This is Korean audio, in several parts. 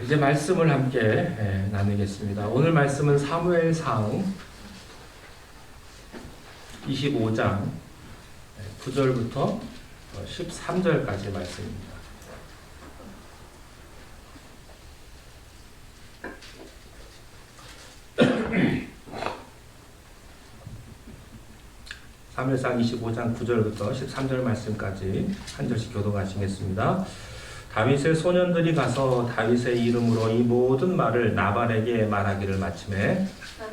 이제 말씀을 함께 나누겠습니다. 오늘 말씀은 사무엘상 25장 9절부터 13절까지 말씀입니다. 사무엘상 25장 9절부터 13절 말씀까지 한 절씩 교독하시겠습니다. 다윗의 소년들이 가서 다윗의 이름으로 이 모든 말을 나발에게 말하기를 마치매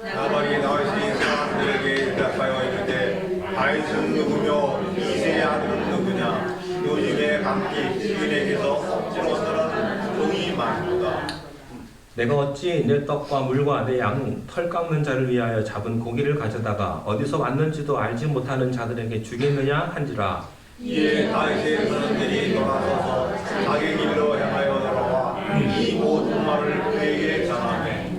나발이 다윗의 사람들에게 대답하여 이르되 다윗은 누구며 이새의 아들은 누구냐 요즘에 감기 주인에게서 억지로 쓰는 종이 많도다. 내가 어찌 내 떡과 물과 내 양 털 깎는 자를 위하여 잡은 고기를 가져다가 어디서 왔는지도 알지 못하는 자들에게 주겠느냐 한지라. 이에 다윗의 소년들이 돌아서서 자기 길로 향하여 돌아와 이 모든 말을 그에게 전하매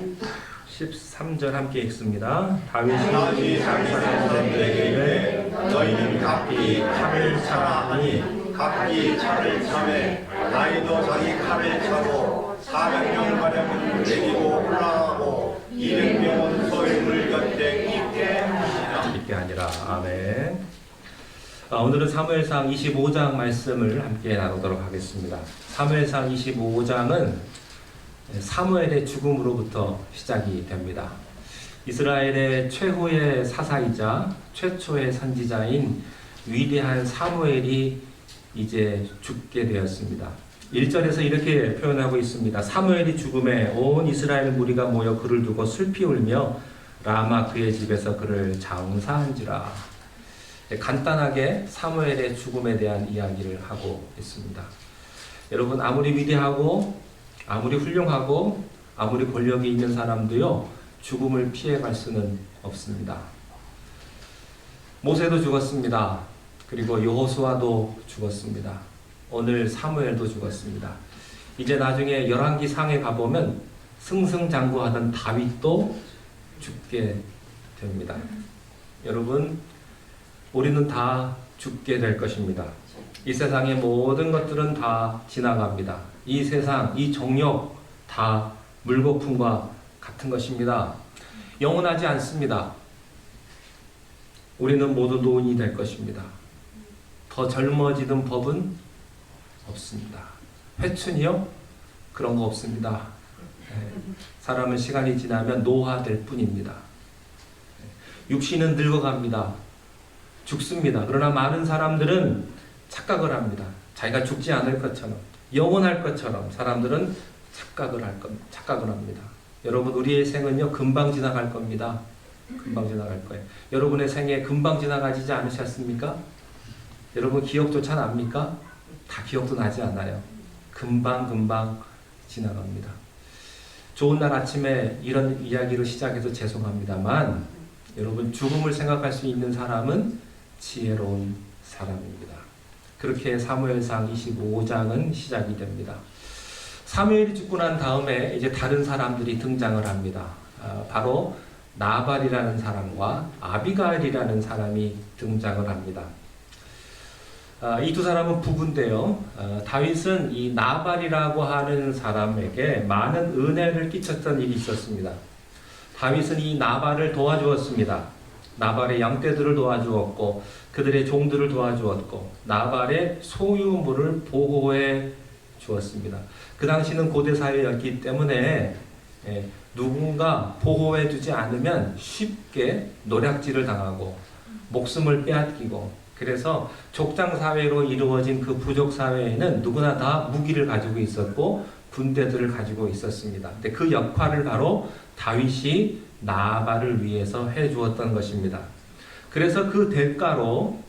13절 함께 읽습니다. 다윗이 자기 사람들에게 이르되 너희는 각기 칼을 차라 하니 각기 칼을 차매 다윗도 자기 칼을 차고 400명가량은 데리고 올라가고 200명은 소유물 곁에 있게 하시라. 있게 아니라. 아멘. 오늘은 사무엘상 25장 말씀을 함께 나누도록 하겠습니다. 사무엘상 25장은 사무엘의 죽음으로부터 시작이 됩니다. 이스라엘의 최후의 사사이자 최초의 선지자인 위대한 사무엘이 이제 죽게 되었습니다. 1절에서 이렇게 표현하고 있습니다. 사무엘이 죽음에 온 이스라엘 무리가 모여 그를 두고 슬피 울며 라마 그의 집에서 그를 장사한지라. 간단하게 사무엘의 죽음에 대한 이야기를 하고 있습니다. 여러분, 아무리 위대하고 아무리 훌륭하고 아무리 권력이 있는 사람도요, 죽음을 피해갈 수는 없습니다. 모세도 죽었습니다. 그리고 여호수아도 죽었습니다. 오늘 사무엘도 죽었습니다. 이제 나중에 열왕기상에 가보면 승승장구하던 다윗도 죽게 됩니다. 여러분, 우리는 다 죽게 될 것입니다. 이 세상의 모든 것들은 다 지나갑니다. 이 세상, 이 정욕 다 물거품과 같은 것입니다. 영원하지 않습니다. 우리는 모두 노인이 될 것입니다. 더 젊어지는 법은 없습니다. 회춘이요? 그런 거 없습니다. 사람은 시간이 지나면 노화될 뿐입니다. 육신은 늙어갑니다. 죽습니다. 그러나 많은 사람들은 착각을 합니다. 자기가 죽지 않을 것처럼, 영원할 것처럼 사람들은 착각을 합니다. 여러분, 우리의 생은요, 금방 지나갈 겁니다. 금방 지나갈 거예요. 여러분의 생애 금방 지나가지 않으셨습니까? 여러분 기억조차 납니까? 다 기억도 나지 않아요. 금방 지나갑니다. 좋은 날 아침에 이런 이야기를 시작해서 죄송합니다만 여러분 죽음을 생각할 수 있는 사람은 지혜로운 사람입니다. 그렇게 사무엘상 25장은 시작이 됩니다. 사무엘이 죽고 난 다음에 이제 다른 사람들이 등장을 합니다. 바로 나발이라는 사람과 아비가일이라는 사람이 등장을 합니다. 이 두 사람은 부부인데요. 다윗은 이 나발이라고 하는 사람에게 많은 은혜를 끼쳤던 일이 있었습니다. 다윗은 이 나발을 도와주었습니다. 나발의 양떼들을 도와주었고 그들의 종들을 도와주었고 나발의 소유물을 보호해 주었습니다. 그 당시는 고대 사회였기 때문에 누군가 보호해 주지 않으면 쉽게 노략질을 당하고 목숨을 빼앗기고, 그래서 족장 사회로 이루어진 그 부족 사회에는 누구나 다 무기를 가지고 있었고 군대들을 가지고 있었습니다. 근데 그 역할을 바로 다윗이 나발을 위해서 해 주었던 것입니다. 그래서 그 대가로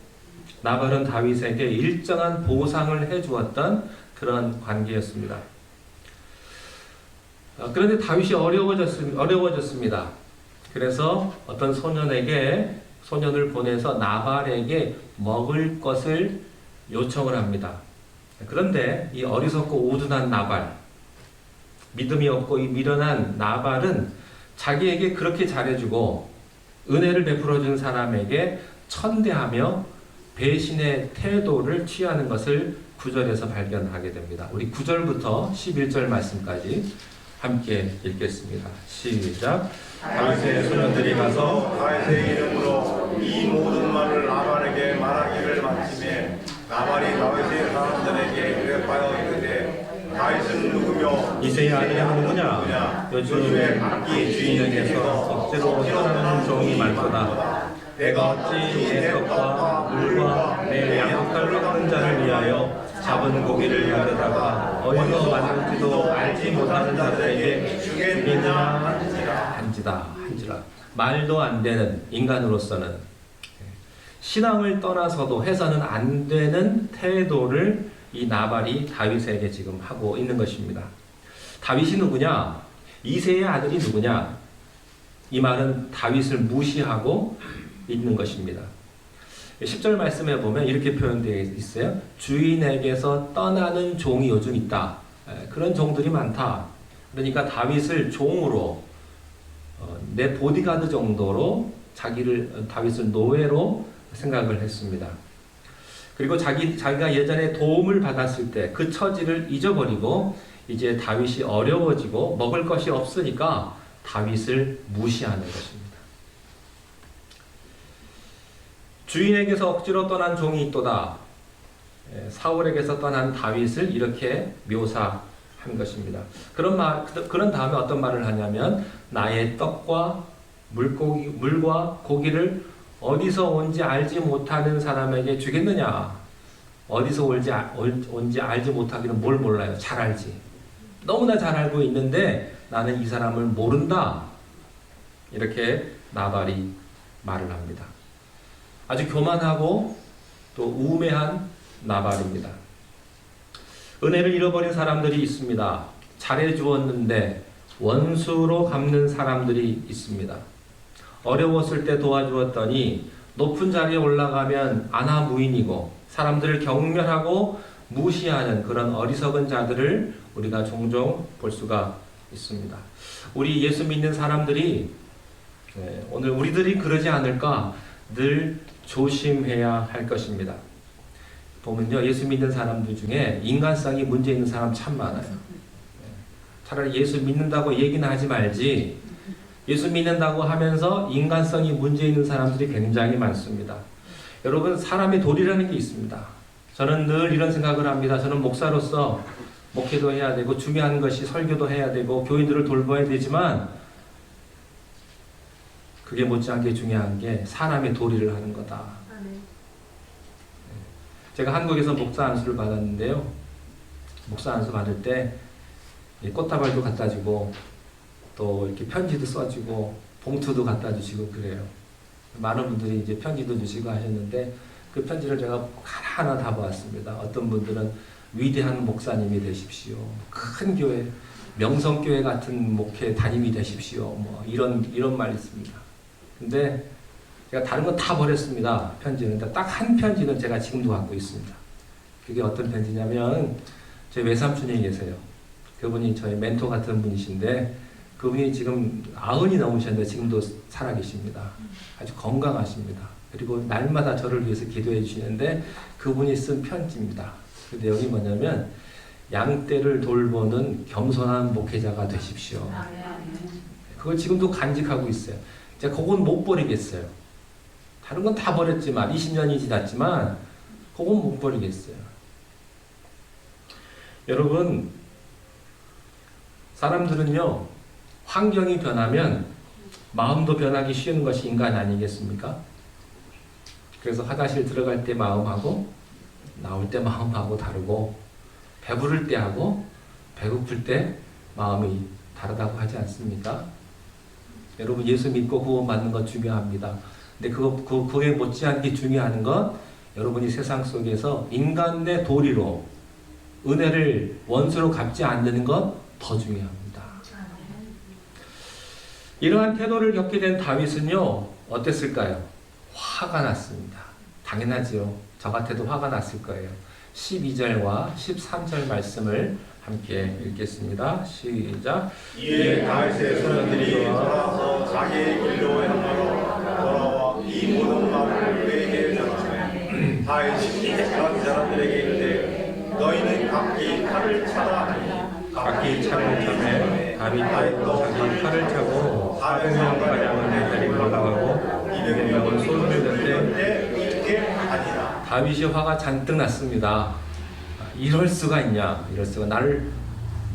나발은 다윗에게 일정한 보상을 해 주었던 그런 관계였습니다. 그런데 다윗이 어려워졌습니다. 그래서 어떤 소년을 보내서 나발에게 먹을 것을 요청을 합니다. 그런데 이 어리석고 우둔한 나발, 믿음이 없고 이 미련한 나발은 자기에게 그렇게 잘해주고 은혜를 베풀어준 사람에게 천대하며 배신의 태도를 취하는 것을 9절에서 발견하게 됩니다. 우리 9절부터 11절 말씀까지 함께 읽겠습니다. 시작. 다윗의 소년들이 가서 다윗의 이름으로 이 모든 말을 나발에게 말하기를 마침에 나발이 다윗의 사람들에게 대답하여 이르되 다윗은 누구며 이새의 아들은 누구냐? 요즘에 악기 주인에게서 억지로 떠나는 종이 많도다. 내가 어찌 내 떡과 물과 내 양털 깎는 자를 위하여 잡은 고기를 가져다가 어디서 왔는지도 알지 못하는 자들에게 주겠느냐 한지라. 말도 안 되는 인간으로서는 신앙을 떠나서도 해서는 안 되는 태도를 이 나발이 다윗에게 지금 하고 있는 것입니다. 다윗이 누구냐? 이새의 아들이 누구냐? 이 말은 다윗을 무시하고 있는 것입니다. 10절 말씀에 보면 이렇게 표현되어 있어요. 주인에게서 떠나는 종이 요즘 있다. 그런 종들이 많다. 그러니까 다윗을 종으로, 내 보디가드 정도로 다윗을 노예로 생각을 했습니다. 그리고 자기가 예전에 도움을 받았을 때 그 처지를 잊어버리고 이제 다윗이 어려워지고 먹을 것이 없으니까 다윗을 무시하는 것입니다. 주인에게서 억지로 떠난 종이 있도다. 사울에게서 떠난 다윗을 이렇게 묘사한 것입니다. 그런 다음에 어떤 말을 하냐면 나의 떡과 물과 고기를 어디서 온지 알지 못하는 사람에게 주겠느냐. 어디서 온지 알지 못하기는 뭘 몰라요. 잘 알지. 너무나 잘 알고 있는데 나는 이 사람을 모른다. 이렇게 나발이 말을 합니다. 아주 교만하고 또 우매한 나발입니다. 은혜를 잃어버린 사람들이 있습니다. 잘해 주었는데 원수로 갚는 사람들이 있습니다. 어려웠을 때 도와주었더니 높은 자리에 올라가면 안하무인이고 사람들을 경멸하고 무시하는 그런 어리석은 자들을 우리가 종종 볼 수가 있습니다. 우리 예수 믿는 사람들이 오늘 우리들이 그러지 않을까 늘 조심해야 할 것입니다. 보면요, 예수 믿는 사람들 중에 인간성이 문제 있는 사람 참 많아요. 차라리 예수 믿는다고 얘기는 하지 말지, 예수 믿는다고 하면서 인간성이 문제 있는 사람들이 굉장히 많습니다. 여러분, 사람의 도리라는 게 있습니다. 저는 늘 이런 생각을 합니다. 저는 목사로서 목회도 해야 되고 중요한 것이 설교도 해야 되고 교인들을 돌봐야 되지만 그게 못지않게 중요한 게 사람의 도리를 하는 거다. 제가 한국에서 목사 안수를 받았는데요. 목사 안수 받을 때 꽃다발도 갖다 주고 또 이렇게 편지도 써주고 봉투도 갖다 주시고 그래요. 많은 분들이 이제 편지도 주시고 하셨는데 그 편지를 제가 하나하나 다 보았습니다. 어떤 분들은 위대한 목사님이 되십시오. 큰 교회, 명성교회 같은 목회 담임이 되십시오. 뭐 이런 말이 있습니다. 근데 제가 다른 건 다 버렸습니다. 편지는. 딱 한 편지는 제가 지금도 갖고 있습니다. 그게 어떤 편지냐면 제 외삼촌이 계세요. 그분이 저희 멘토 같은 분이신데 그분이 지금 90이 넘으셨는데 지금도 살아계십니다. 아주 건강하십니다. 그리고 날마다 저를 위해서 기도해 주시는데 그분이 쓴 편지입니다. 그 내용이 뭐냐면 양떼를 돌보는 겸손한 목회자가 되십시오. 그걸 지금도 간직하고 있어요. 제가 그건 못 버리겠어요. 다른 건 다 버렸지만 20년이 지났지만 그건 못 버리겠어요. 여러분, 사람들은요 환경이 변하면 마음도 변하기 쉬운 것이 인간 아니겠습니까? 그래서 화장실 들어갈 때 마음하고 나올 때 마음하고 다르고 배부를 때 하고 배고플 때 마음이 다르다고 하지 않습니까? 여러분 예수 믿고 구원받는 것 중요합니다. 근데 그게 못지않게 중요한 건 여러분이 세상 속에서 인간 내 도리로 은혜를 원수로 갚지 않는 것 더 중요합니다. 이러한 태도를 겪게 된 다윗은요 어땠을까요? 화가 났습니다. 당연하지요. 저 같아도 화가 났을 거예요. 12절과 13절 말씀을 함께 읽겠습니다. 시작. 이에 다윗의 소년들이 돌아서 자기의 길로 향하여 돌아와 이 모든 말을 그에게 전하매 다윗이 다른 사람들에게 이르되 너희는 각기 칼을 차라 하니 각기 차를 차매 다윗도 자기 칼을 차고 400명가량을 데리고 올라가고 200명을 손을 댔는데 다윗이 화가 잔뜩 났습니다. 이럴 수가 있냐, 이럴 수가.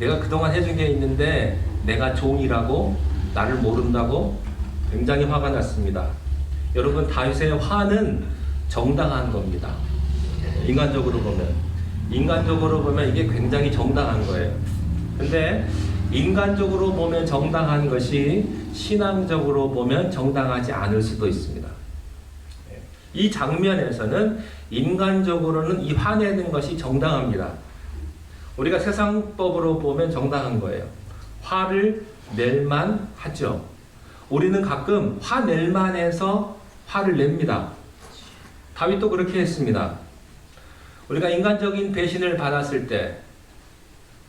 내가 그동안 해준 게 있는데 내가 종이라고 나를 모른다고 굉장히 화가 났습니다. 여러분 다윗의 화는 정당한 겁니다. 인간적으로 보면 이게 굉장히 정당한 거예요. 근데 인간적으로 보면 정당한 것이 신앙적으로 보면 정당하지 않을 수도 있습니다. 이 장면에서는 인간적으로는 이 화내는 것이 정당합니다. 우리가 세상법으로 보면 정당한 거예요. 화를 낼만 하죠. 우리는 가끔 화낼만 해서 화를 냅니다. 다윗도 그렇게 했습니다. 우리가 인간적인 배신을 받았을 때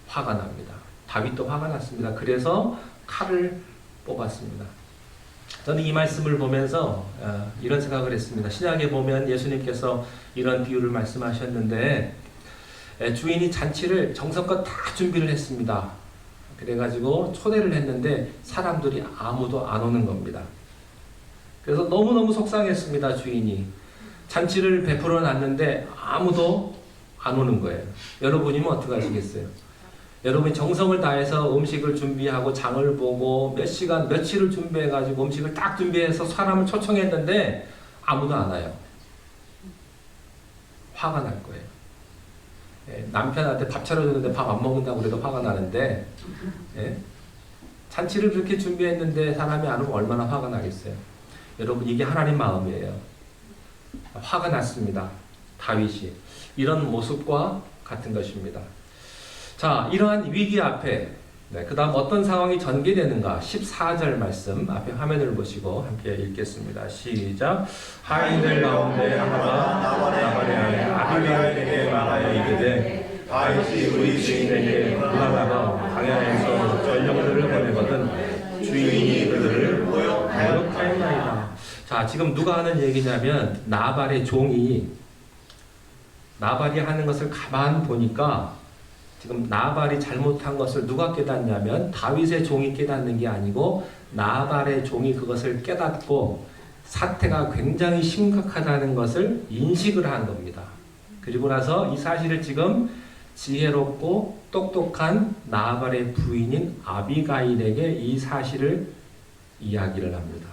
화가 납니다. 다윗도 화가 났습니다. 그래서 칼을 뽑았습니다. 저는 이 말씀을 보면서 이런 생각을 했습니다. 신약에 보면 예수님께서 이런 비유를 말씀하셨는데 주인이 잔치를 정성껏 다 준비를 했습니다. 그래가지고 초대를 했는데 사람들이 아무도 안 오는 겁니다. 그래서 너무너무 속상했습니다. 주인이. 잔치를 베풀어 놨는데 아무도 안 오는 거예요. 여러분이면 어떻게 하시겠어요? 여러분이 정성을 다해서 음식을 준비하고 장을 보고 몇 시간, 며칠을 준비해가지고 음식을 딱 준비해서 사람을 초청했는데 아무도 안 와요. 화가 날 거예요. 남편한테 밥 차려줬는데 밥 안 먹는다고 그래도 화가 나는데 잔치를 그렇게 준비했는데 사람이 안 오면 얼마나 화가 나겠어요. 여러분 이게 하나님 마음이에요. 화가 났습니다. 다윗이. 이런 모습과 같은 것입니다. 자, 이러한 위기 앞에 그 다음 어떤 상황이 전개되는가 14절 말씀 앞에 화면을 보시고 함께 읽겠습니다. 시작. 하인들 가운데 하나가 나발의 아내 아비가일에게 말하여 이르되 다윗이 우리 주인에게 올라가서 광야에서 전령들을 보내거든 주인이 그들을 모욕하였나이다. 자, 지금 누가 하는 얘기냐면 나발의 종이 나발이 하는 것을 가만 보니까 지금 나발이 잘못한 것을 누가 깨닫냐면 다윗의 종이 깨닫는 게 아니고 나발의 종이 그것을 깨닫고 사태가 굉장히 심각하다는 것을 인식을 한 겁니다. 그리고 나서 이 사실을 지금 지혜롭고 똑똑한 나발의 부인인 아비가일에게 이 사실을 이야기를 합니다.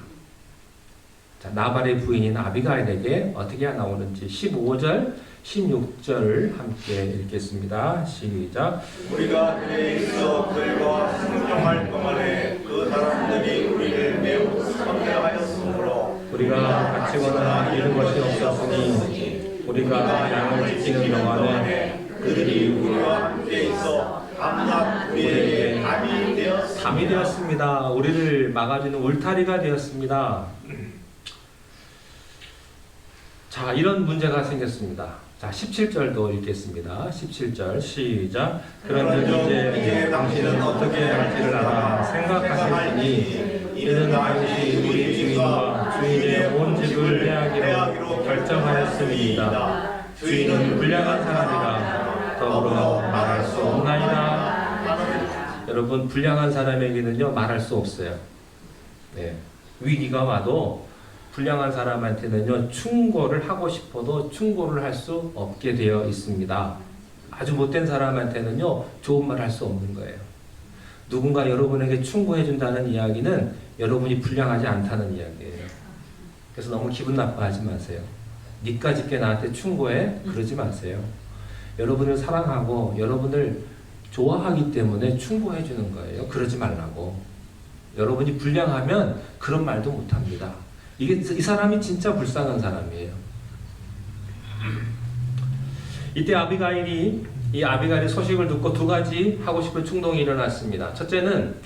자, 나발의 부인인 아비가일에게 어떻게 나오는지 15절 16절을 함께 읽겠습니다. 시작. 우리가 그에 있어 그들과 상종할 동안에 그 사람들이 우리를 매우 우리가 다치거나 잃은 것이 없었으니 우리가 양을 지키는 동안에 그들이 우리와 함께 있어 밤낮 우리에게 담이 되었습니다. 우리를 막아주는 울타리가 되었습니다. 자, 이런 문제가 생겼습니다. 자, 17절도 읽겠습니다. 17절 시작. 그런즉 이제 당신은 어떻게 할지를 알아 생각하시니 이는 당시 우리 주인과 주인의 온 집을 빼앗기로 결정하였음이니이다. 주인은 불량한 사람이라 더불어 말할 수 없나이다. 여러분, 불량한 사람에게는요 말할 수 없어요. 네. 위기가 와도 불량한 사람한테는요 충고를 하고 싶어도 충고를 할 수 없게 되어 있습니다. 아주 못된 사람한테는요 좋은 말 할 수 없는 거예요. 누군가 여러분에게 충고해 준다는 이야기는 여러분이 불량하지 않다는 이야기예요. 그래서 너무 기분 나빠하지 마세요. 니까짓게 나한테 충고해? 그러지 마세요. 여러분을 사랑하고 여러분을 좋아하기 때문에 충고해 주는 거예요. 그러지 말라고. 여러분이 불량하면 그런 말도 못합니다. 이 사람이 진짜 불쌍한 사람이에요. 이때 아비가일의 소식을 듣고 두 가지 하고 싶은 충동이 일어났습니다. 첫째는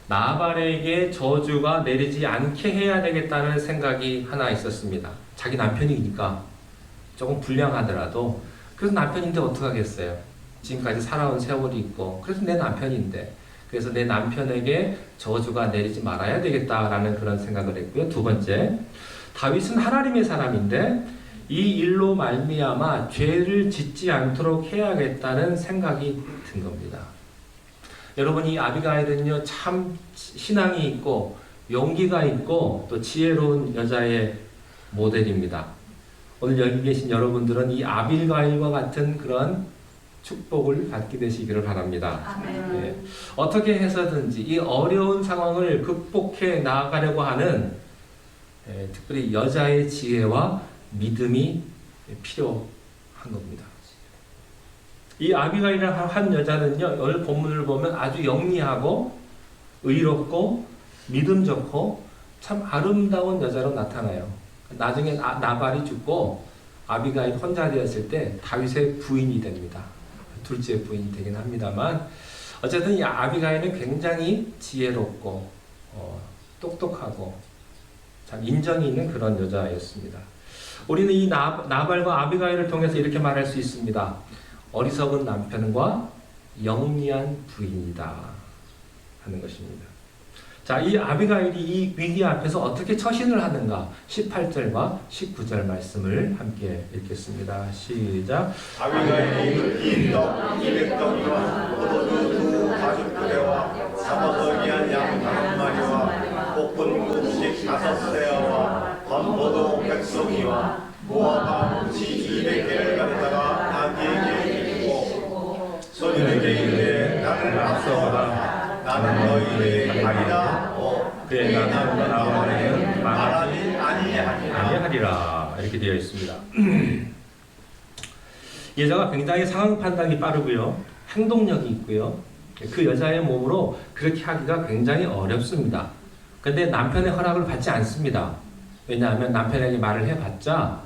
나발에게 저주가 내리지 않게 해야 되겠다는 생각이 하나 있었습니다. 자기 남편이니까 조금 불량하더라도 그래서 남편인데 어떡하겠어요. 지금까지 살아온 세월이 있고 그래서 내 남편인데 그래서 내 남편에게 저주가 내리지 말아야 되겠다라는 그런 생각을 했고요. 두 번째, 다윗은 하나님의 사람인데 이 일로 말미암아 죄를 짓지 않도록 해야겠다는 생각이 든 겁니다. 여러분, 이 아비가일은요 참 신앙이 있고 용기가 있고 또 지혜로운 여자의 모델입니다. 오늘 여기 계신 여러분들은 이 아비가일과 같은 그런 축복을 받게 되시기를 바랍니다. 네. 어떻게 해서든지 이 어려운 상황을 극복해 나아가려고 하는 특별히 여자의 지혜와 믿음이 필요한 겁니다. 이 아비가일이라는 한 여자는요, 오늘 본문을 보면 아주 영리하고 의롭고 믿음 좋고 참 아름다운 여자로 나타나요. 나중에 나발이 죽고 아비가일 혼자 되었을 때 다윗의 부인이 됩니다. 둘째 부인이 되긴 합니다만 어쨌든 이 아비가일은 굉장히 지혜롭고 똑똑하고 참 인정이 있는 그런 여자였습니다. 우리는 이 나발과 아비가일을 통해서 이렇게 말할 수 있습니다. 어리석은 남편과 영리한 부인이다 하는 것입니다. 자, 이 아비가일이 이 위기 앞에서 어떻게 처신을 하는가? 18절과 19절 말씀을 함께 읽겠습니다. 시작. 아비가일이 흰떡 200덩이와 포도주 두 가죽부대와 잡아서 위한 양 5마리와 볶은 곡식 5세아와 건포도 100송이와 모아가 뭉치 200개를 가져다가 나귀에게 주고 소년에게 이르되 나를 앞서가라. 나는 너희에게 가리라. 그의 남편과 나발에게는 말하지 아니하리라. 이렇게 되어 있습니다. 여자가 굉장히 상황 판단이 빠르고요, 행동력이 있고요. 그 여자의 몸으로 그렇게 하기가 굉장히 어렵습니다. 그런데 남편의 허락을 받지 않습니다. 왜냐하면 남편에게 말을 해봤자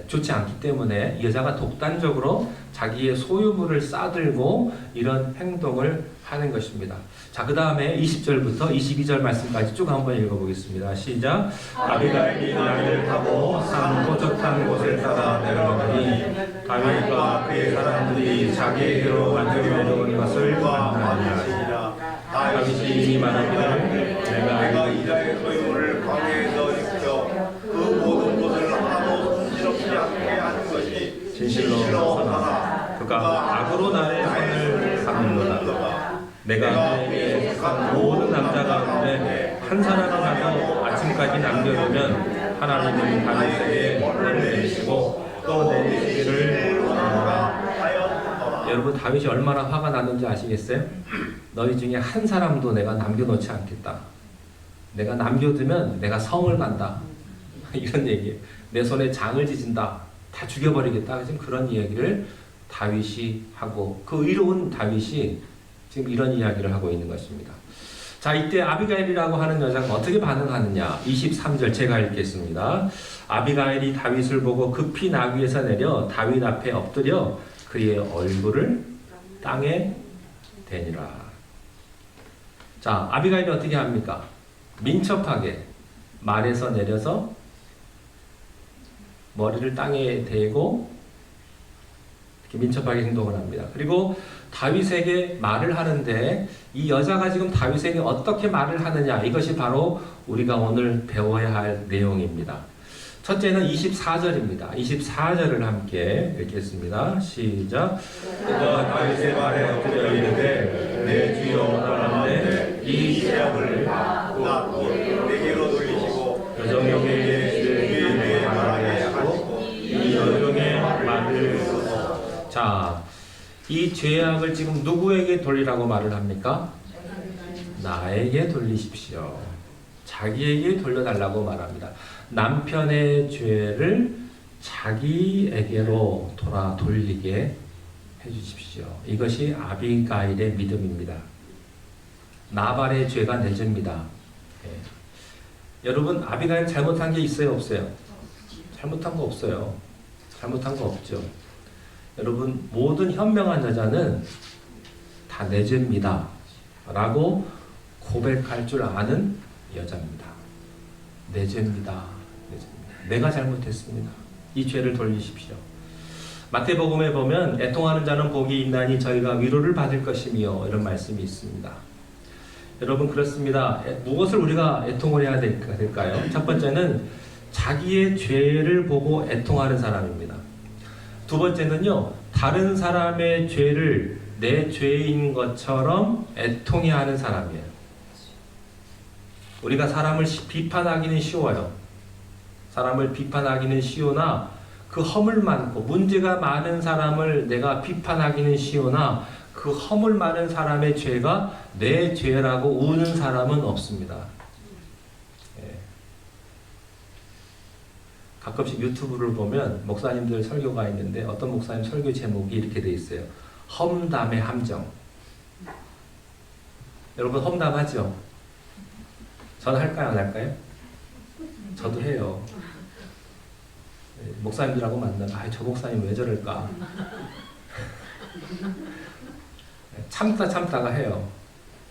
좋지 않기 때문에 여자가 독단적으로 자기의 소유물을 싸들고 이런 행동을 하는 것입니다. 자, 그 다음에 20절부터 22절 말씀까지 쭉 한번 읽어보겠습니다. 시작. 아비가일이 나귀를 타고 산 호적한 곳을 따라 내려가니 다윗과 그의 사람들이 자기에게로 완전히 내려온 것을 만나니라. 다윗이 이미 말하기를 내가 이자의 소유물을 광야에서 지켜 그 모든 것을 하나도 손실없이 하게 하는 것이 진실로 하나 그가 악으로 나의 손을 잡는도다. 내가 그에게 속한 모든 남자 가운데 한 사람이라도 아침까지 남겨두면 하나님은 다윗에게 벌을 내리시고 또 내리시기를 원하노라. 여러분, 다윗이 얼마나 화가 났는지 아시겠어요? 너희 중에 한 사람도 내가 남겨놓지 않겠다. 내가 남겨두면 내가 성을 간다. 이런 얘기예요. 내 손에 장을 지진다. 다 죽여버리겠다. 지금 그런 이야기를 다윗이 하고 그 의로운 다윗이 지금 이런 이야기를 하고 있는 것입니다. 자, 이때 아비가일이라고 하는 여자가 어떻게 반응하느냐. 23절 제가 읽겠습니다. 아비가일이 다윗을 보고 급히 나귀에서 내려 다윗 앞에 엎드려 그의 얼굴을 땅에 대니라. 자, 아비가일이 어떻게 합니까? 민첩하게 말에서 내려서 머리를 땅에 대고 이렇게 민첩하게 행동을 합니다. 그리고 다윗에게 말을 하는데 이 여자가 지금 다윗에게 어떻게 말을 하느냐, 이것이 바로 우리가 오늘 배워야 할 내용입니다. 첫째는 24절입니다. 24절을 함께 읽겠습니다. 시작. 그가 다윗의 말에 엎드려 이르되 내 주여 원하는데 이 시험을 낫고 내게로 돌리시고 여종에게 주의 말하게 하시고 이 여종의 말을 듣소서. 자, 이 죄악을 지금 누구에게 돌리라고 말을 합니까? 나에게 돌리십시오. 자기에게 돌려달라고 말합니다. 남편의 죄를 자기에게로 돌리게 해주십시오. 이것이 아비가일의 믿음입니다. 나발의 죄가 내 죄입니다. 여러분, 아비가일 잘못한 게 있어요, 없어요? 잘못한 거 없어요. 잘못한 거 없죠. 여러분, 모든 현명한 여자는 다 내 죄입니다 라고 고백할 줄 아는 여자입니다. 내 죄입니다. 내가 잘못했습니다. 이 죄를 돌리십시오. 마태복음에 보면 애통하는 자는 복이 있나니 저희가 위로를 받을 것이며 이런 말씀이 있습니다. 여러분, 그렇습니다. 무엇을 우리가 애통을 해야 될까요? 첫 번째는 자기의 죄를 보고 애통하는 사람입니다. 두 번째는요, 다른 사람의 죄를 내 죄인 것처럼 애통해하는 사람이에요. 우리가 사람을 비판하기는 쉬워요. 사람을 비판하기는 쉬우나 그 허물 많고 문제가 많은 사람을 내가 비판하기는 쉬우나 그 허물 많은 사람의 죄가 내 죄라고 우는 사람은 없습니다. 가끔씩 유튜브를 보면 목사님들 설교가 있는데 어떤 목사님 설교 제목이 이렇게 돼 있어요. 험담의 함정. 여러분, 험담하죠? 저는 할까요, 안 할까요? 저도 해요. 목사님들하고 만나면 저 목사님 왜 저럴까? 참다가 해요.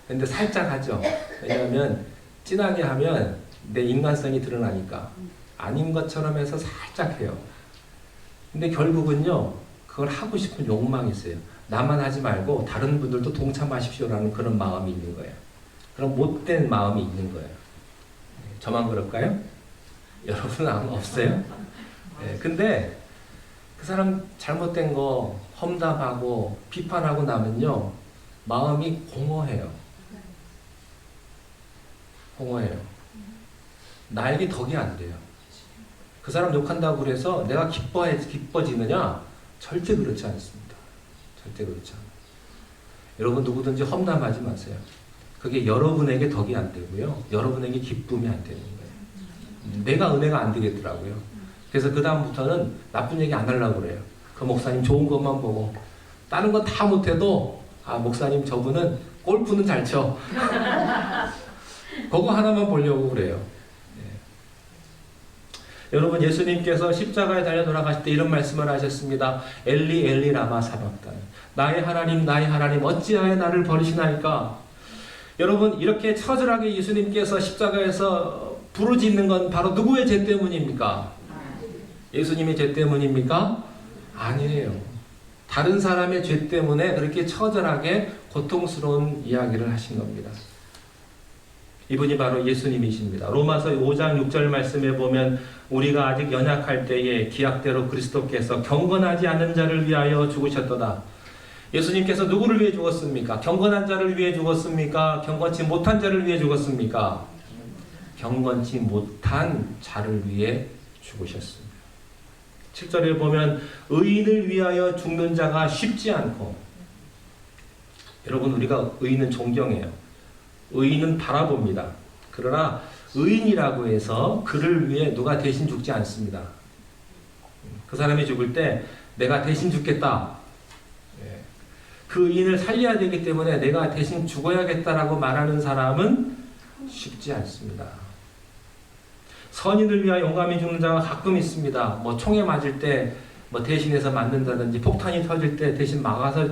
근데 살짝 하죠. 왜냐하면 진하게 하면 내 인간성이 드러나니까. 아닌 것처럼 해서 살짝 해요. 근데 결국은요, 그걸 하고 싶은 욕망이 있어요. 나만 하지 말고 다른 분들도 동참하십시오라는 그런 마음이 있는 거예요. 그런 못된 마음이 있는 거예요. 저만 그럴까요? 여러분은 없어요? 근데 그 사람 잘못된 거 험담하고 비판하고 나면요, 마음이 공허해요. 나에게 덕이 안 돼요. 그 사람 욕한다고 그래서 내가 기뻐지느냐? 절대 그렇지 않습니다. 절대 그렇지 않아요. 여러분, 누구든지 험담하지 마세요. 그게 여러분에게 덕이 안 되고요, 여러분에게 기쁨이 안 되는 거예요. 내가 은혜가 안 되겠더라고요. 그래서 그 다음부터는 나쁜 얘기 안 하려고 그래요. 그 목사님 좋은 것만 보고, 다른 건 다 못해도 목사님 저분은 골프는 잘 쳐. 그거 하나만 보려고 그래요. 여러분, 예수님께서 십자가에 달려 돌아가실 때 이런 말씀을 하셨습니다. 엘리 엘리 라마 사박단. 나의 하나님 어찌하여 나를 버리시나이까. 여러분, 이렇게 처절하게 예수님께서 십자가에서 부르짖는 건 바로 누구의 죄 때문입니까? 예수님의 죄 때문입니까? 아니에요. 다른 사람의 죄 때문에 그렇게 처절하게 고통스러운 이야기를 하신 겁니다. 이분이 바로 예수님이십니다. 로마서 5장 6절 말씀에 보면 우리가 아직 연약할 때에 기약대로 그리스도께서 경건하지 않은 자를 위하여 죽으셨도다. 예수님께서 누구를 위해 죽었습니까? 경건한 자를 위해 죽었습니까? 경건치 못한 자를 위해 죽었습니까? 경건치 못한 자를 위해 죽으셨습니다. 7절에 보면 의인을 위하여 죽는 자가 쉽지 않고, 여러분, 우리가 의인은 존경해요. 의인은 바라봅니다. 그러나 의인이라고 해서 그를 위해 누가 대신 죽지 않습니다. 그 사람이 죽을 때 내가 대신 죽겠다. 그 의인을 살려야 되기 때문에 내가 대신 죽어야겠다라고 말하는 사람은 쉽지 않습니다. 선인을 위하여 용감히 죽는 자가 가끔 있습니다. 뭐 총에 맞을 때 뭐 대신해서 맞는다든지, 폭탄이 터질 때 대신 막아서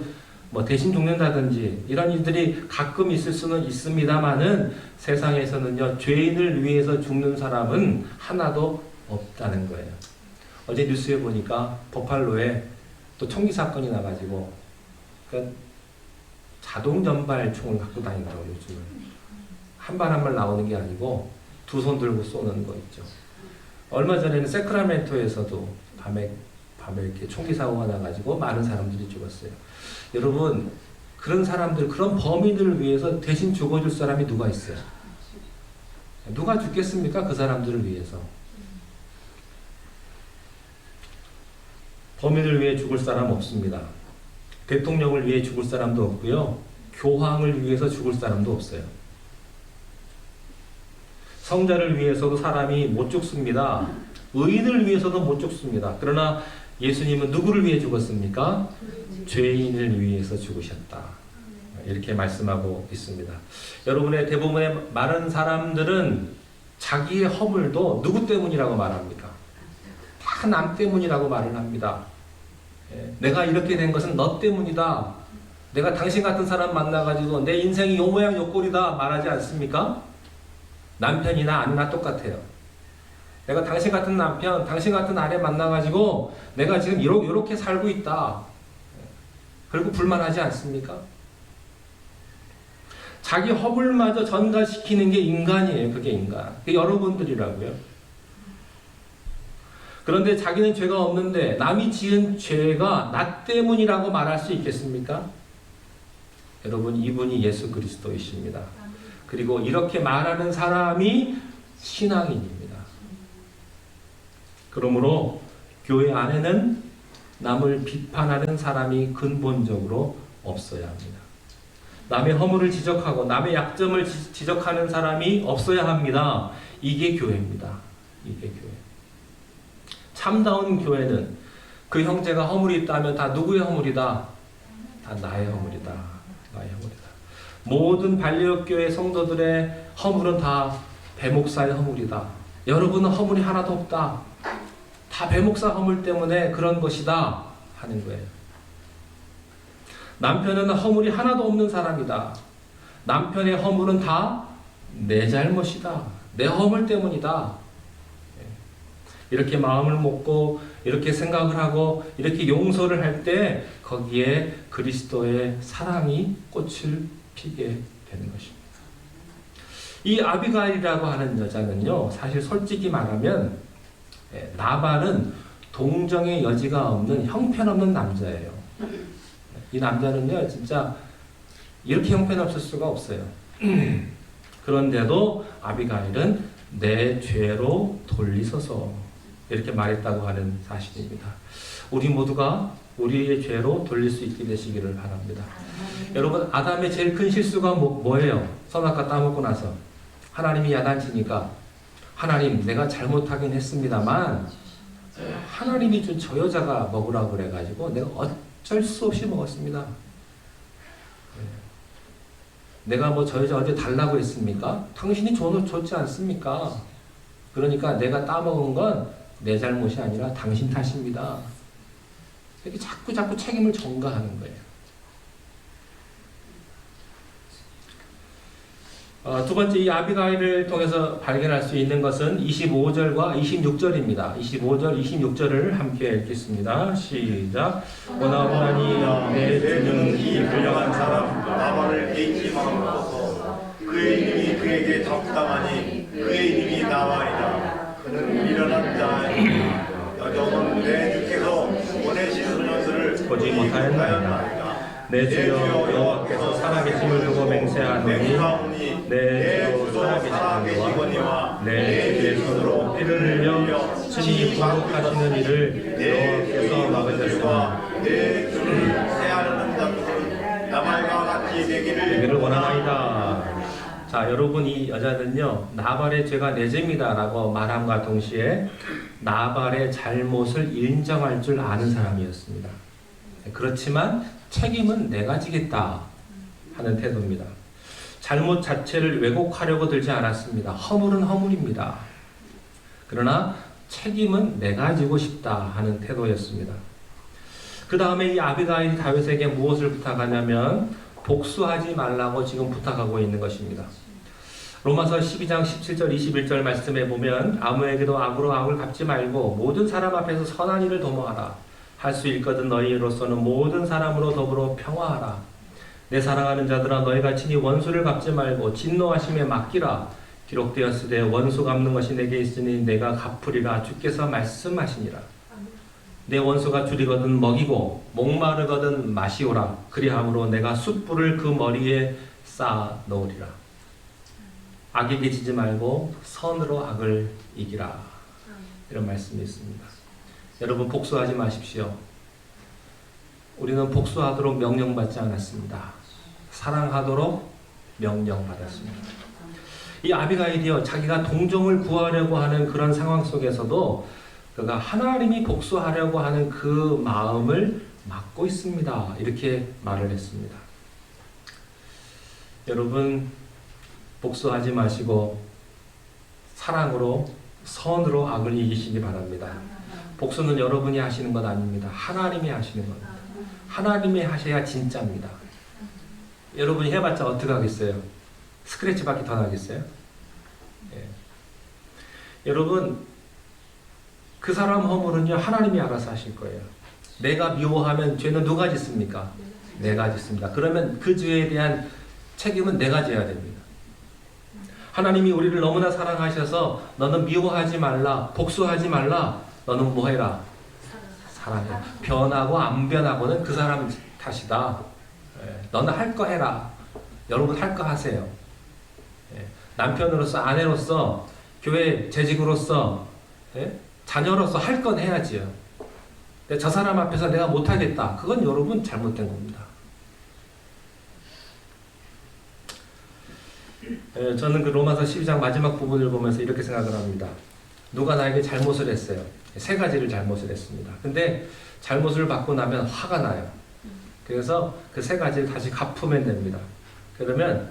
뭐 대신 죽는다든지, 이런 일들이 가끔 있을 수는 있습니다만은 세상에서는요, 죄인을 위해서 죽는 사람은 하나도 없다는 거예요. 어제 뉴스에 보니까 버팔로에 또 총기 사건이 나가지고, 그러니까 자동 전발 총을 갖고 다니더라고요. 요즘은 한 발 한 발 나오는 게 아니고 두 손 들고 쏘는 거 있죠. 얼마 전에는 세크라멘토에서도 밤에 이렇게 총기 사고가 나가지고 많은 사람들이 죽었어요. 여러분, 그런 사람들, 그런 범인들을 위해서 대신 죽어줄 사람이 누가 있어요? 누가 죽겠습니까? 그 사람들을 위해서. 범인을 위해 죽을 사람 없습니다. 대통령을 위해 죽을 사람도 없고요. 교황을 위해서 죽을 사람도 없어요. 성자를 위해서도 사람이 못 죽습니다. 의인을 위해서도 못 죽습니다. 그러나 예수님은 누구를 위해 죽었습니까? 죄인을 위해서 죽으셨다. 이렇게 말씀하고 있습니다. 여러분의 대부분의 많은 사람들은 자기의 허물도 누구 때문이라고 말합니까? 다 남 때문이라고 말을 합니다. 내가 이렇게 된 것은 너 때문이다. 내가 당신 같은 사람 만나가지고 내 인생이 요 모양 요 꼴이다 말하지 않습니까? 남편이나 아내나 똑같아요. 내가 당신 같은 남편, 당신 같은 아내 만나가지고 내가 지금 이렇게 살고 있다. 그리고 불만하지 않습니까? 자기 허물마저 전가시키는 게 인간이에요. 그게 인간. 그게 여러분들이라고요. 그런데 자기는 죄가 없는데 남이 지은 죄가 나 때문이라고 말할 수 있겠습니까? 여러분, 이분이 예수 그리스도이십니다. 그리고 이렇게 말하는 사람이 신앙인입니다. 그러므로 교회 안에는 남을 비판하는 사람이 근본적으로 없어야 합니다. 남의 허물을 지적하고 남의 약점을 지적하는 사람이 없어야 합니다. 이게 교회입니다. 이게 교회. 참다운 교회는 그 형제가 허물이 있다면 다 누구의 허물이다? 다 나의 허물이다. 나의 허물이다. 모든 발려교회 성도들의 허물은 다 배목사의 허물이다. 여러분은 허물이 하나도 없다. 다 배목사 허물 때문에 그런 것이다 하는 거예요. 남편은 허물이 하나도 없는 사람이다. 남편의 허물은 다 내 잘못이다. 내 허물 때문이다. 이렇게 마음을 먹고 이렇게 생각을 하고 이렇게 용서를 할 때 거기에 그리스도의 사랑이 꽃을 피게 되는 것입니다. 이 아비가일이라고 하는 여자는요, 사실 솔직히 말하면 나발은 동정의 여지가 없는 형편없는 남자예요. 이 남자는요, 진짜 이렇게 형편없을 수가 없어요. 그런데도 아비가일은 내 죄로 돌리소서 이렇게 말했다고 하는 사실입니다. 우리 모두가 우리의 죄로 돌릴 수 있게 되시기를 바랍니다. 여러분, 아담의 제일 큰 실수가 뭐예요? 선악과 따먹고 나서 하나님이 야단치니까 하나님, 내가 잘못하긴 했습니다만 하나님이 준 저 여자가 먹으라고 그래가지고 내가 어쩔 수 없이 먹었습니다. 내가 뭐 저 여자 어제 달라고 했습니까? 당신이 줬지 않습니까? 그러니까 내가 따먹은 건 내 잘못이 아니라 당신 탓입니다. 이렇게 자꾸 책임을 전가하는 거예요. 두 번째, 이 아비가일을 통해서 발견할 수 있는 것은 25절과 26절입니다. 25절, 26절을 함께 읽겠습니다. 시작. 오나오나니 내 죄는 이 불량한 사람 나발을 개의치 마옵소서. 그의 이름이 그에게 적당하니 그의 이름이 나발이다. 그는 미련한 자이니 여종은 내 주께서 보내신 소년들을 보지 못하였나이다. 내 주여 여호와께서 살아계심을 두고 맹세하노니 내 주로 살아계시거니와 내 주의 손으로 피를 흘려 친히 보복하시는 이를 여호와께서 막으셨으나 내 주를 해하려는 자들은 나발과 같이 되기를 원하나이다. 자, 여러분, 이 여자는요, 나발의 죄가 내 죄입니다라고 말함과 동시에 나발의 잘못을 인정할 줄 아는 사람이었습니다. 그렇지만 책임은 내가 지겠다 하는 태도입니다. 잘못 자체를 왜곡하려고 들지 않았습니다. 허물은 허물입니다. 그러나 책임은 내가 지고 싶다 하는 태도였습니다. 그 다음에 이 아비가일이 다윗에게 무엇을 부탁하냐면 복수하지 말라고 지금 부탁하고 있는 것입니다. 로마서 12장 17절 21절 말씀에 보면 아무에게도 악으로 악을 갚지 말고 모든 사람 앞에서 선한 일을 도모하라. 할 수 있거든 너희로서는 모든 사람으로 더불어 평화하라. 내 사랑하는 자들아 너희가 친히 원수를 갚지 말고 진노하심에 맡기라. 기록되었으되 원수 갚는 것이 내게 있으니 내가 갚으리라 주께서 말씀하시니라. 내 원수가 줄이거든 먹이고 목마르거든 마시오라. 그리함으로 내가 숯불을 그 머리에 쌓아 놓으리라. 악에게 지지 말고 선으로 악을 이기라. 이런 말씀이 있습니다. 여러분 복수하지 마십시오. 우리는 복수하도록 명령받지 않았습니다. 사랑하도록 명령받았습니다. 이 아비가일이요, 자기가 동정을 구하려고 하는 그런 상황 속에서도 그가 하나님이 복수하려고 하는 그 마음을 막고 있습니다. 이렇게 말을 했습니다. 여러분 복수하지 마시고 사랑으로 선으로 악을 이기시기 바랍니다. 복수는 여러분이 하시는 것 아닙니다. 하나님이 하시는 겁니다. 하나님이 하셔야 진짜입니다. 여러분이 해봤자 어떻게 하겠어요? 스크래치밖에 더 나겠어요? 예. 여러분 그 사람 허물은요 하나님이 알아서 하실 거예요. 내가 미워하면 죄는 누가 짓습니까? 내가 짓습니다. 그러면 그 죄에 대한 책임은 내가 져야 됩니다. 하나님이 우리를 너무나 사랑하셔서 너는 미워하지 말라, 복수하지 말라, 너는 뭐 해라? 사랑해. 변하고 안 변하고는 그 사람 탓이다. 너는 할 거 해라. 여러분 할 거 하세요. 남편으로서, 아내로서, 교회 재직으로서, 자녀로서 할 건 해야지요. 근데 저 사람 앞에서 내가 못하겠다. 그건 여러분 잘못된 겁니다. 저는 그 로마서 12장 마지막 부분을 보면서 이렇게 생각을 합니다. 누가 나에게 잘못을 했어요. 세 가지를 잘못을 했습니다. 근데 잘못을 받고 나면 화가 나요. 그래서 그 세 가지를 다시 갚으면 됩니다. 그러면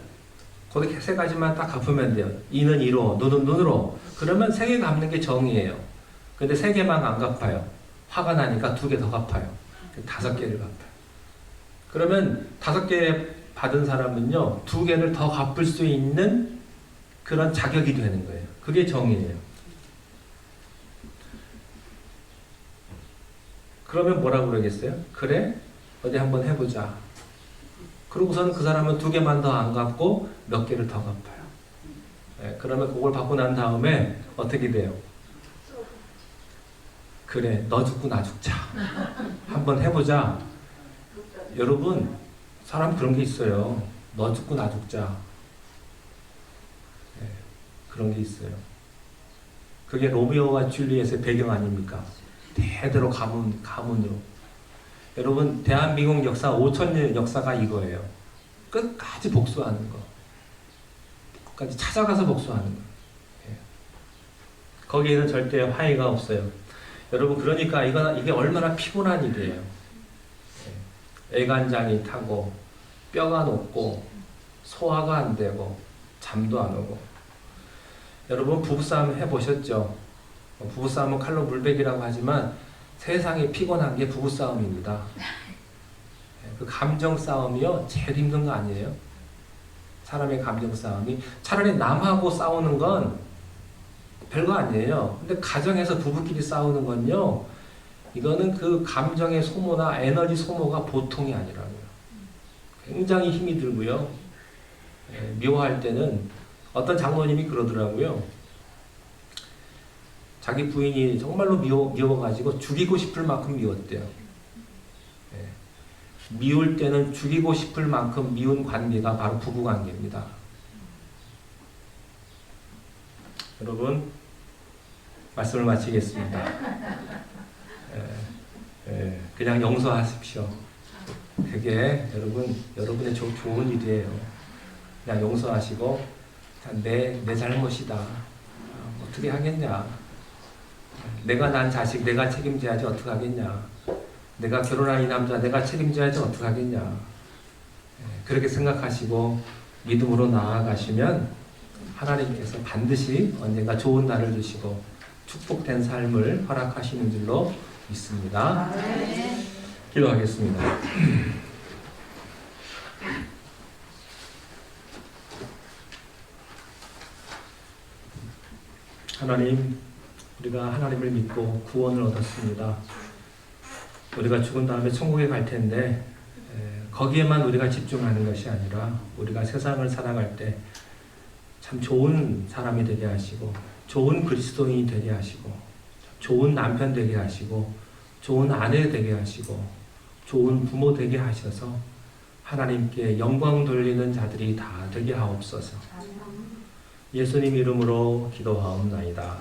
거기 세 가지만 딱 갚으면 돼요. 이는 이로, 눈은 눈으로. 그러면 세 개 갚는 게 정의예요. 근데 세 개만 안 갚아요. 화가 나니까 두 개 더 갚아요. 5개를 갚아요. 그러면 5개 받은 사람은요, 2개를 더 갚을 수 있는 그런 자격이 되는 거예요. 그게 정의예요. 그러면 뭐라고 그러겠어요? 그래? 어디 한번 해보자. 그러고서는 그 사람은 2개만 더 안 갚고 몇 개를 더 갚아요. 그러면 그걸 받고 난 다음에 어떻게 돼요? 그래, 너 죽고 나 죽자. 한번 해보자. 여러분, 사람 그런 게 있어요. 너 죽고 나 죽자. 그런 게 있어요. 그게 로미오와 줄리엣의 배경 아닙니까? 대대로 가문으로. 여러분 대한민국 역사 5,000년 역사가 이거예요. 끝까지 복수하는 거. 끝까지 찾아가서 복수하는 거. 거기에는 절대 화해가 없어요. 여러분 그러니까 이게 얼마나 피곤한 일이에요. 애간장이 타고 뼈가 녹고 소화가 안 되고 잠도 안 오고. 여러분 부부싸움 해보셨죠? 부부싸움은 칼로 물베기라고 하지만 세상에 피곤한 게 부부싸움입니다. 그 감정 싸움이요 제일 힘든 거 아니에요? 사람의 감정 싸움이. 차라리 남하고 싸우는 건 별거 아니에요. 근데 가정에서 부부끼리 싸우는 건요, 이거는 그 감정의 소모나 에너지 소모가 보통이 아니라고요. 굉장히 힘이 들고요. 미워할 때는 어떤 장로님이 그러더라고요. 자기 부인이 정말로 미워가지고 죽이고 싶을 만큼 미웠대요. 미울 때는 죽이고 싶을 만큼 미운 관계가 바로 부부관계입니다. 여러분 말씀을 마치겠습니다. 그냥 용서하십시오. 그게 여러분의 좋은 일이에요. 그냥 용서하시고 내 잘못이다. 어떻게 하겠냐. 내가 난 자식 내가 책임져야지 어떻게 하겠냐. 내가 결혼한 이 남자 내가 책임져야지 어떡하겠냐. 그렇게 생각하시고 믿음으로 나아가시면 하나님께서 반드시 언젠가 좋은 날을 주시고 축복된 삶을 허락하시는 줄로 믿습니다. 기도하겠습니다. 하나님, 우리가 하나님을 믿고 구원을 얻었습니다. 우리가 죽은 다음에 천국에 갈 텐데 거기에만 우리가 집중하는 것이 아니라 우리가 세상을 살아갈 때 참 좋은 사람이 되게 하시고 좋은 그리스도인이 되게 하시고 좋은 남편 되게 하시고 좋은 아내 되게 하시고 좋은 부모 되게 하셔서 하나님께 영광 돌리는 자들이 다 되게 하옵소서. 예수님 이름으로 기도하옵나이다.